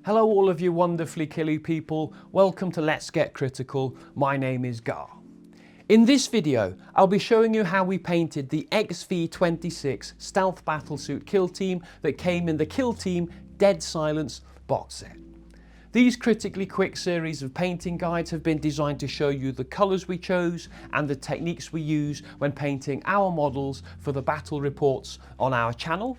Hello all of you wonderfully killy people, welcome to Let's Get Critical, my name is Gar. In this video, I'll be showing you how we painted the XV-26 Stealth Battlesuit kill team that came in the Kill Team Dead Silence box set. These critically quick series of painting guides have been designed to show you the colours we chose and the techniques we use when painting our models for the battle reports on our channel.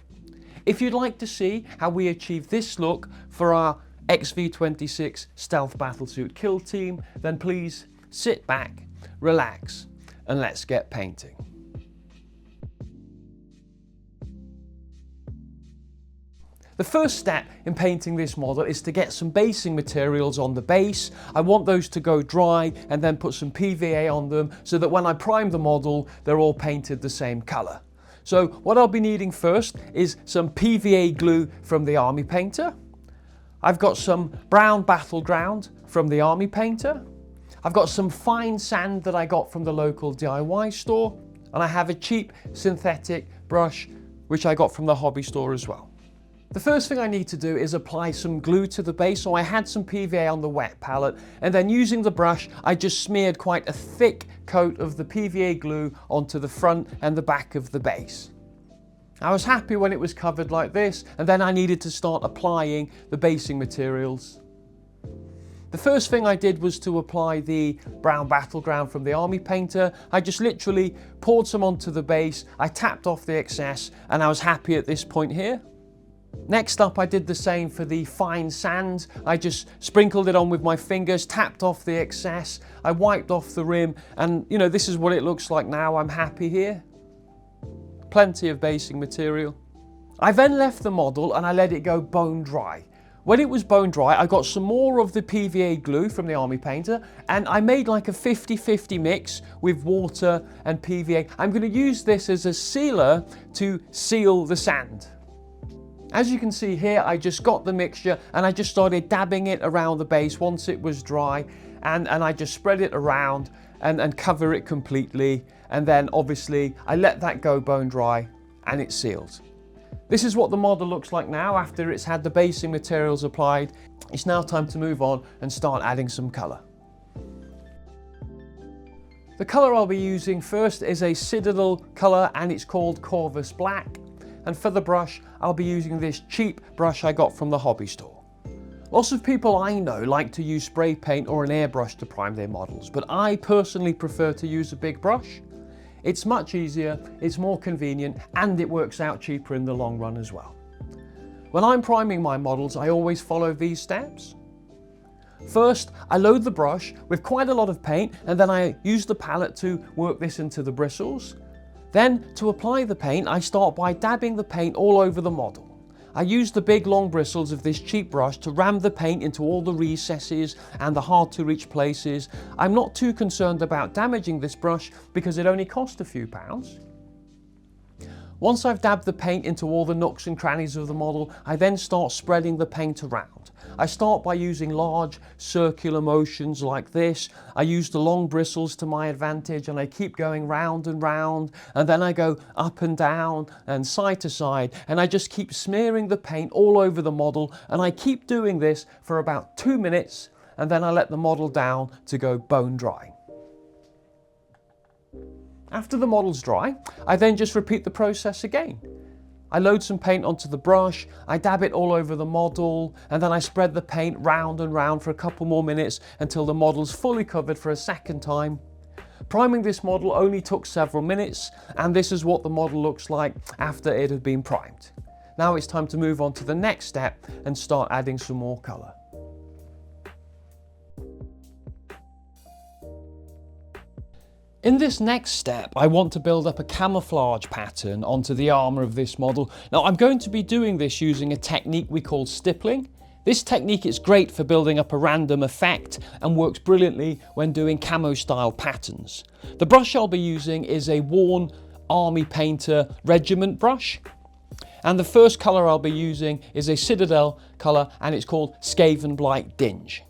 If you'd like to see how we achieve this look for our XV-26 Stealth Battlesuit kill team, then please sit back, relax, and let's get painting. The first step in painting this model is to get some basing materials on the base. I want those to go dry and then put some PVA on them so that when I prime the model, they're all painted the same colour. So what I'll be needing first is some PVA glue from the Army Painter. I've got some brown battleground from the Army Painter. I've got some fine sand that I got from the local DIY store. And I have a cheap synthetic brush which I got from the hobby store as well. The first thing I need to do is apply some glue to the base, so I had some PVA on the wet palette, and then using the brush I just smeared quite a thick coat of the PVA glue onto the front and the back of the base. I was happy when it was covered like this, and then I needed to start applying the basing materials. The first thing I did was to apply the brown battleground from the Army Painter. I just literally poured some onto the base, I tapped off the excess, and I was happy at this point here. Next up, I did the same for the fine sand. I just sprinkled it on with my fingers, tapped off the excess, I wiped off the rim, and you know, this is what it looks like now. I'm happy here. Plenty of basing material. I then left the model and I let it go bone dry. When it was bone dry, I got some more of the PVA glue from the Army Painter and I made like a 50-50 mix with water and PVA. I'm going to use this as a sealer to seal the sand. As you can see here, I just got the mixture and I just started dabbing it around the base once it was dry, and I just spread it around and cover it completely, and then obviously I let that go bone dry and it's sealed. This is what the model looks like now after it's had the basing materials applied. It's now time to move on and start adding some colour. The colour I'll be using first is a Citadel colour and it's called Corvus Black. And for the brush, I'll be using this cheap brush I got from the hobby store. Lots of people I know like to use spray paint or an airbrush to prime their models, but I personally prefer to use a big brush. It's much easier, it's more convenient, and it works out cheaper in the long run as well. When I'm priming my models, I always follow these steps. First, I load the brush with quite a lot of paint, and then I use the palette to work this into the bristles. Then, to apply the paint, I start by dabbing the paint all over the model. I use the big long bristles of this cheap brush to ram the paint into all the recesses and the hard to reach places. I'm not too concerned about damaging this brush because it only cost a few pounds. Once I've dabbed the paint into all the nooks and crannies of the model, I then start spreading the paint around. I start by using large circular motions like this. I use the long bristles to my advantage and I keep going round and round, and then I go up and down and side to side, and I just keep smearing the paint all over the model, and I keep doing this for about 2 minutes, and then I let the model down to go bone dry. After the model's dry, I then just repeat the process again. I load some paint onto the brush, I dab it all over the model, and then I spread the paint round and round for a couple more minutes until the model's fully covered for a second time. Priming this model only took several minutes, and this is what the model looks like after it had been primed. Now it's time to move on to the next step and start adding some more colour. In this next step, I want to build up a camouflage pattern onto the armour of this model. Now, I'm going to be doing this using a technique we call stippling. This technique is great for building up a random effect and works brilliantly when doing camo style patterns. The brush I'll be using is a worn Army Painter Regiment brush. And the first colour I'll be using is a Citadel colour and it's called Skavenblight Dinge.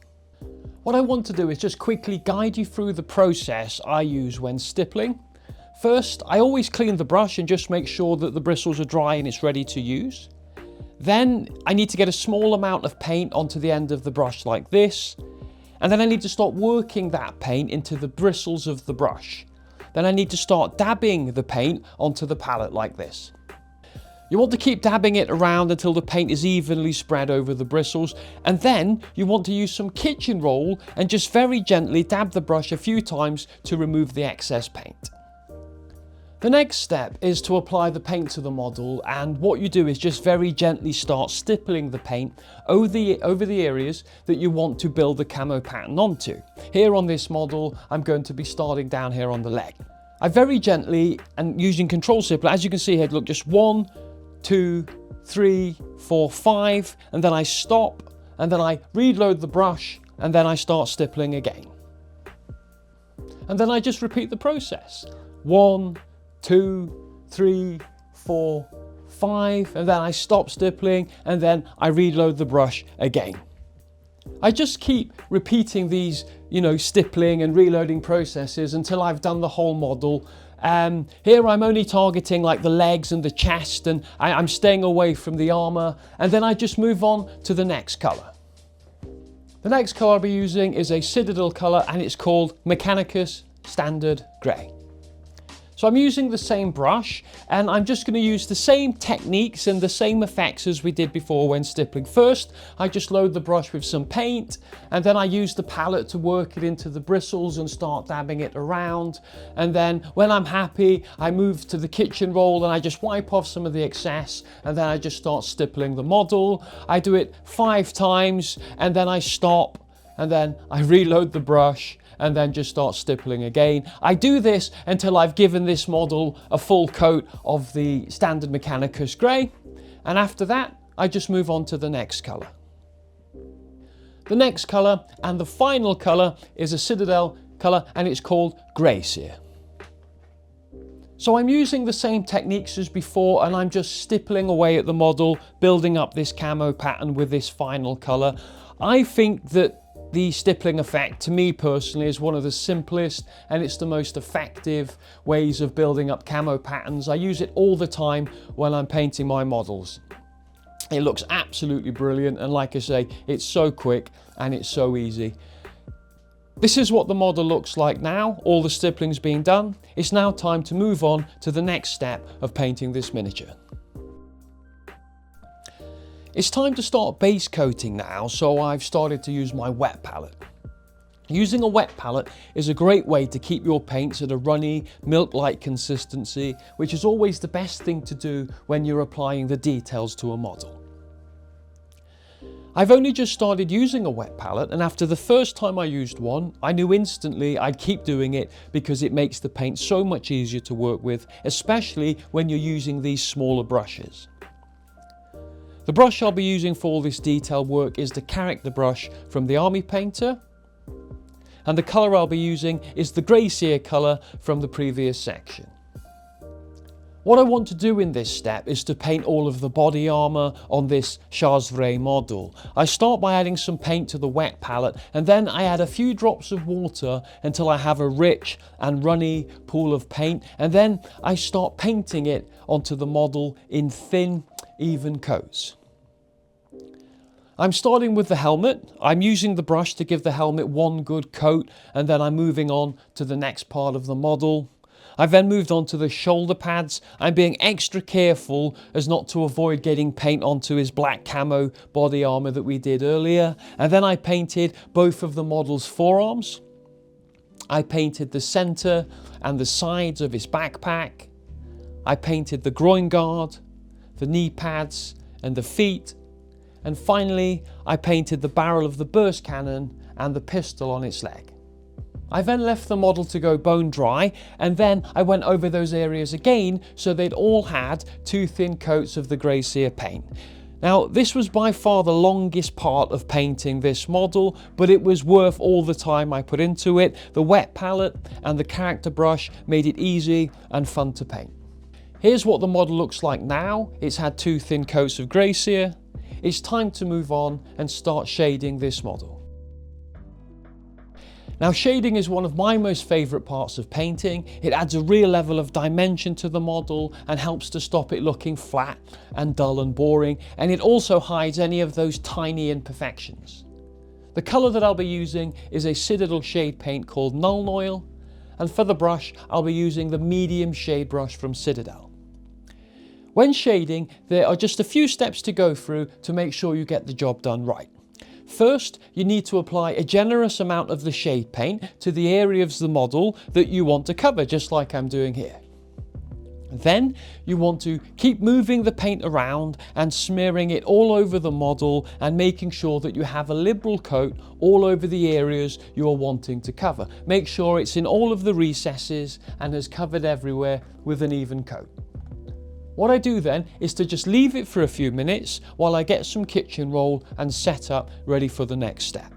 What I want to do is just quickly guide you through the process I use when stippling. First, I always clean the brush and just make sure that the bristles are dry and it's ready to use. Then I need to get a small amount of paint onto the end of the brush like this. And then I need to start working that paint into the bristles of the brush. Then I need to start dabbing the paint onto the palette like this. You want to keep dabbing it around until the paint is evenly spread over the bristles, and then you want to use some kitchen roll and just very gently dab the brush a few times to remove the excess paint. The next step is to apply the paint to the model, and what you do is just very gently start stippling the paint over the areas that you want to build the camo pattern onto. Here on this model, I'm going to be starting down here on the leg. I very gently, and using control stippler, as you can see here, look, just 1, 2, 3, 4, 5, and then I stop, and then I reload the brush, and then I start stippling again. And then I just repeat the process. 1, 2, 3, 4, 5, and then I stop stippling, and then I reload the brush again. I just keep repeating these, stippling and reloading processes until I've done the whole model. Here I'm only targeting like the legs and the chest, and I'm staying away from the armor, and then I just move on to the next color. The next color I'll be using is a Citadel color, and it's called Mechanicus Standard Grey. So I'm using the same brush, and I'm just going to use the same techniques and the same effects as we did before when stippling. First, I just load the brush with some paint, and then I use the palette to work it into the bristles and start dabbing it around. And then when I'm happy, I move to the kitchen roll and I just wipe off some of the excess, and then I just start stippling the model. I do it 5 times, and then I stop, and then I reload the brush, and then just start stippling again. I do this until I've given this model a full coat of the standard Mechanicus Grey, and after that I just move on to the next colour. The next colour and the final colour is a Citadel colour, and it's called Grey Seer. So I'm using the same techniques as before, and I'm just stippling away at the model, building up this camo pattern with this final colour. I think that the stippling effect, to me personally, is one of the simplest, and it's the most effective ways of building up camo patterns. I use it all the time when I'm painting my models. It looks absolutely brilliant, and like I say, it's so quick and it's so easy. This is what the model looks like now, all the stippling's been done. It's now time to move on to the next step of painting this miniature. It's time to start base coating now, so I've started to use my wet palette. Using a wet palette is a great way to keep your paints at a runny, milk-like consistency, which is always the best thing to do when you're applying the details to a model. I've only just started using a wet palette, and after the first time I used one, I knew instantly I'd keep doing it because it makes the paint so much easier to work with, especially when you're using these smaller brushes. The brush I'll be using for all this detail work is the character brush from the Army Painter, and the colour I'll be using is the Grey Seer colour from the previous section. What I want to do in this step is to paint all of the body armour on this Shas'vre model. I start by adding some paint to the wet palette, and then I add a few drops of water until I have a rich and runny pool of paint, and then I start painting it onto the model in thin, even coats. I'm starting with the helmet. I'm using the brush to give the helmet one good coat, and then I'm moving on to the next part of the model. I've then moved on to the shoulder pads. I'm being extra careful as not to avoid getting paint onto his black camo body armor that we did earlier. And then I painted both of the model's forearms. I painted the center and the sides of his backpack. I painted the groin guard, the knee pads and the feet. And finally, I painted the barrel of the burst cannon and the pistol on its leg. I then left the model to go bone dry, and then I went over those areas again so they'd all had 2 thin coats of the Grey Seer paint. Now, this was by far the longest part of painting this model, but it was worth all the time I put into it. The wet palette and the character brush made it easy and fun to paint. Here's what the model looks like now. It's had 2 thin coats of Grey Seer. It's time to move on and start shading this model. Now, shading is one of my most favourite parts of painting. It adds a real level of dimension to the model and helps to stop it looking flat and dull and boring, and it also hides any of those tiny imperfections. The colour that I'll be using is a Citadel shade paint called Nuln Oil, and for the brush I'll be using the medium shade brush from Citadel. When shading, there are just a few steps to go through to make sure you get the job done right. First, you need to apply a generous amount of the shade paint to the areas of the model that you want to cover, just like I'm doing here. Then you want to keep moving the paint around and smearing it all over the model and making sure that you have a liberal coat all over the areas you are wanting to cover. Make sure it's in all of the recesses and has covered everywhere with an even coat. What I do then is to just leave it for a few minutes while I get some kitchen roll and set up ready for the next step.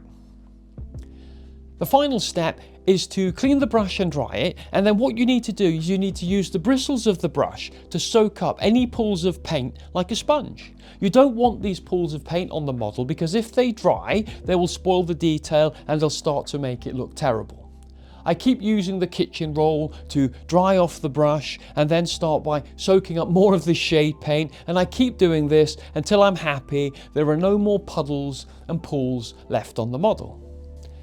The final step is to clean the brush and dry it, and then what you need to do is you need to use the bristles of the brush to soak up any pools of paint like a sponge. You don't want these pools of paint on the model because if they dry, they will spoil the detail and they'll start to make it look terrible. I keep using the kitchen roll to dry off the brush and then start by soaking up more of the shade paint, and I keep doing this until I'm happy there are no more puddles and pools left on the model.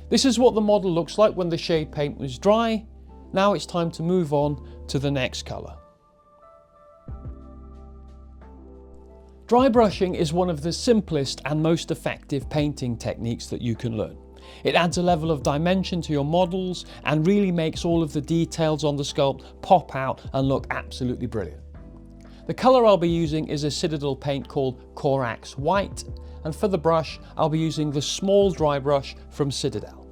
This is what the model looks like when the shade paint was dry. Now it's time to move on to the next colour. Dry brushing is one of the simplest and most effective painting techniques that you can learn. It adds a level of dimension to your models and really makes all of the details on the sculpt pop out and look absolutely brilliant. The colour I'll be using is a Citadel paint called Corax White, and for the brush I'll be using the small dry brush from Citadel.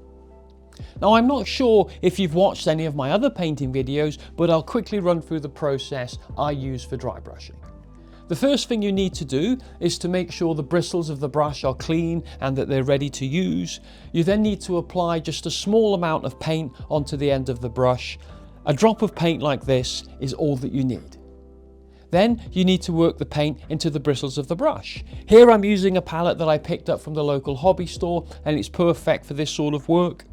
Now, I'm not sure if you've watched any of my other painting videos, but I'll quickly run through the process I use for dry brushing. The first thing you need to do is to make sure the bristles of the brush are clean and that they're ready to use. You then need to apply just a small amount of paint onto the end of the brush. A drop of paint like this is all that you need. Then you need to work the paint into the bristles of the brush. Here I'm using a palette that I picked up from the local hobby store, and it's perfect for this sort of work.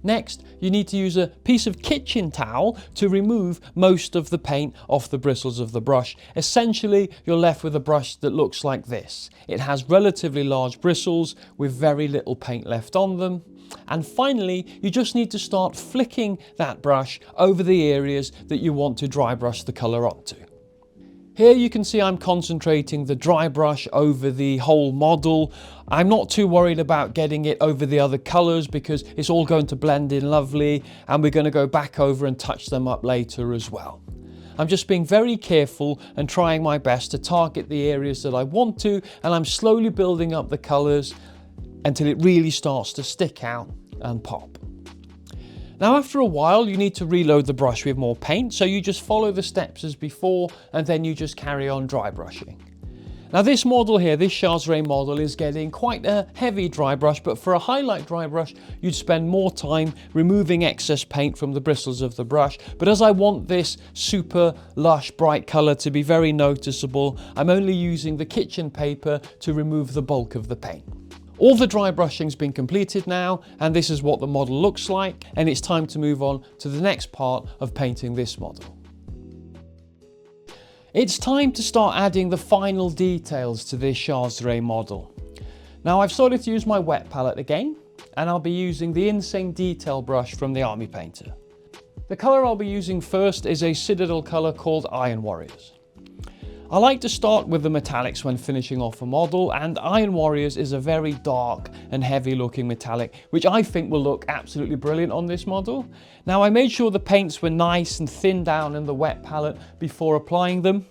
Next, you need to use a piece of kitchen towel to remove most of the paint off the bristles of the brush. Essentially, you're left with a brush that looks like this. It has relatively large bristles with very little paint left on them. And finally, you just need to start flicking that brush over the areas that you want to dry brush the colour onto. Here you can see I'm concentrating the dry brush over the whole model. I'm not too worried about getting it over the other colours because it's all going to blend in lovely, and we're going to go back over and touch them up later as well. I'm just being very careful and trying my best to target the areas that I want to, and I'm slowly building up the colours until it really starts to stick out and pop. Now, after a while you need to reload the brush with more paint, so you just follow the steps as before and then you just carry on dry brushing. Now, this model here, this Shas'vre model, is getting quite a heavy dry brush, but for a highlight dry brush you'd spend more time removing excess paint from the bristles of the brush. But as I want this super lush bright colour to be very noticeable, I'm only using the kitchen paper to remove the bulk of the paint. All the dry brushing's been completed now, and this is what the model looks like, and it's time to move on to the next part of painting this model. It's time to start adding the final details to this Shas'vre model. Now, I've started to use my wet palette again, and I'll be using the Insane Detail brush from the Army Painter. The colour I'll be using first is a Citadel colour called Iron Warriors. I like to start with the metallics when finishing off a model, and Iron Warriors is a very dark and heavy looking metallic, which I think will look absolutely brilliant on this model. Now, I made sure the paints were nice and thin down in the wet palette before applying them.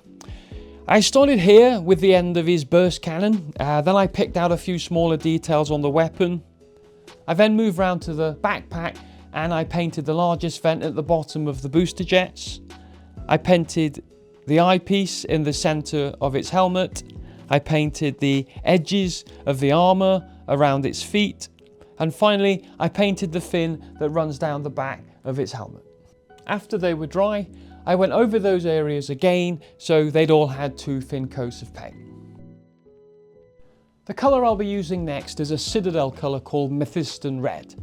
I started here with the end of his burst cannon, then I picked out a few smaller details on the weapon. I then moved round to the backpack and I painted the largest vent at the bottom of the booster jets. I painted the eyepiece in the centre of its helmet. I painted the edges of the armour around its feet. And finally, I painted the fin that runs down the back of its helmet. After they were dry, I went over those areas again so they'd all had 2 thin coats of paint. The colour I'll be using next is a Citadel colour called Mephiston Red.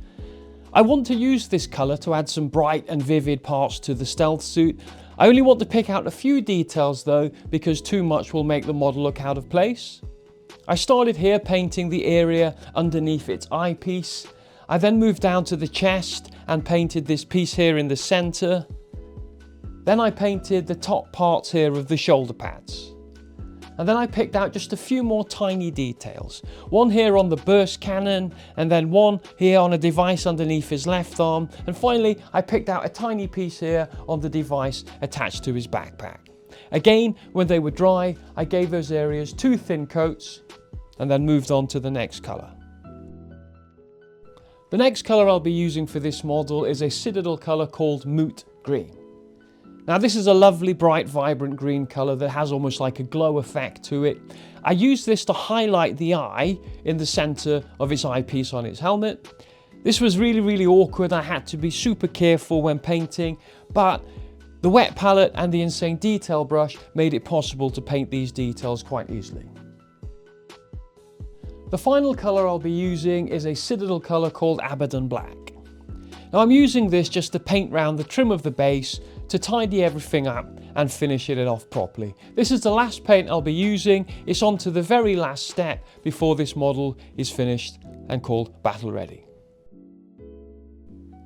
I want to use this colour to add some bright and vivid parts to the stealth suit. I only want to pick out a few details though, because too much will make the model look out of place. I started here painting the area underneath its eyepiece. I then moved down to the chest and painted this piece here in the centre. Then I painted the top parts here of the shoulder pads. And then I picked out just a few more tiny details. One here on the burst cannon, and then one here on a device underneath his left arm. And finally, I picked out a tiny piece here on the device attached to his backpack. Again, when they were dry, I gave those areas 2 thin coats and then moved on to the next colour. The next colour I'll be using for this model is a Citadel colour called Moot Green. Now this is a lovely bright vibrant green colour that has almost like a glow effect to it. I used this to highlight the eye in the centre of its eyepiece on its helmet. This was really awkward. I had to be super careful when painting, but the wet palette and the insane detail brush made it possible to paint these details quite easily. The final colour I'll be using is a Citadel colour called Abaddon Black. Now I'm using this just to paint round the trim of the base to tidy everything up and finish it off properly. This is the last paint I'll be using. It's on to the very last step before this model is finished and called battle ready.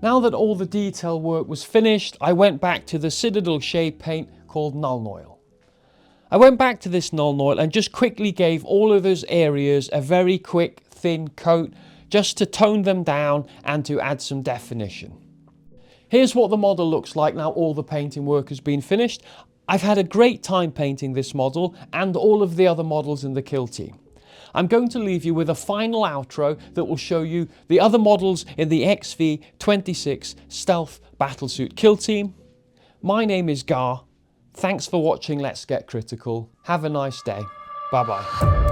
Now that all the detail work was finished, I went back to the Citadel shade paint called Nuln Oil. I went back to this Nuln Oil and just quickly gave all of those areas a very quick thin coat just to tone them down and to add some definition. Here's what the model looks like now all the painting work has been finished. I've had a great time painting this model and all of the other models in the kill team. I'm going to leave you with a final outro that will show you the other models in the XV-26 Stealth Battlesuit kill team. My name is Gar. Thanks for watching Let's Get Critical. Have a nice day. Bye bye.